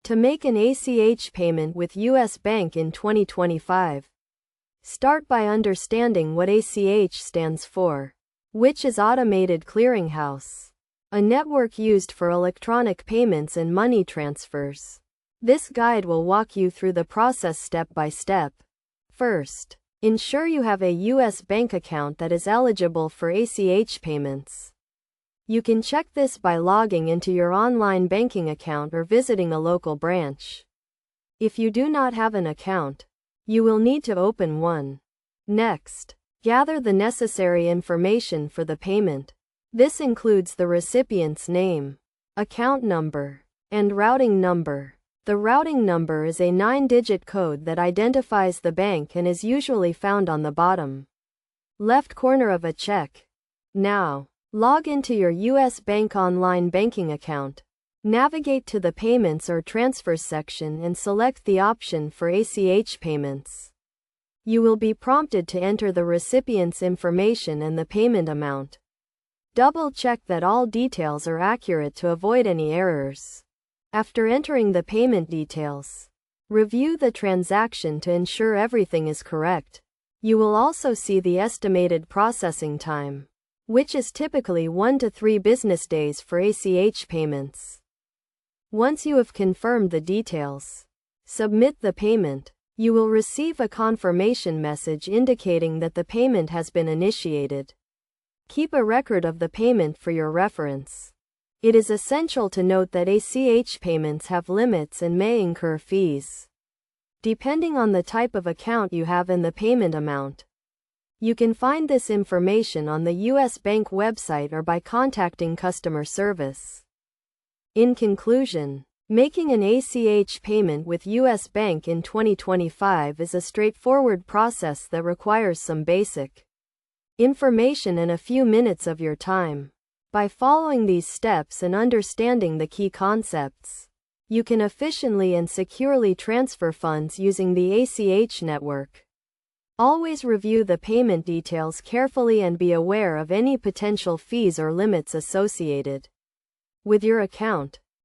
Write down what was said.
To make an ACH payment with US Bank in 2025, start by understanding what ACH stands for, which is Automated Clearinghouse, a network used for electronic payments and money transfers. This guide will walk you through the process step by step. First, ensure you have a US bank account that is eligible for ACH payments. You can check this by logging into your online banking account or visiting a local branch. If you do not have an account, you will need to open one. Next, gather the necessary information for the payment. This includes the recipient's name, account number, and routing number. The routing number is a 9-digit code that identifies the bank and is usually found on the bottom left corner of a check. Now, log into your US Bank online banking account. Navigate to the Payments or Transfers section and select the option for ACH payments. You will be prompted to enter the recipient's information and the payment amount. Double-check that all details are accurate to avoid any errors. After entering the payment details, review the transaction to ensure everything is correct. You will also see the estimated processing time, which is typically 1 to 3 business days for ACH payments. Once you have confirmed the details, submit the payment. You will receive a confirmation message indicating that the payment has been initiated. Keep a record of the payment for your reference. It is essential to note that ACH payments have limits and may incur fees, depending on the type of account you have and the payment amount. You can find this information on the US Bank website or by contacting customer service. In conclusion, making an ACH payment with US Bank in 2025 is a straightforward process that requires some basic information and a few minutes of your time. By following these steps and understanding the key concepts, you can efficiently and securely transfer funds using the ACH network. Always review the payment details carefully and be aware of any potential fees or limits associated with your account.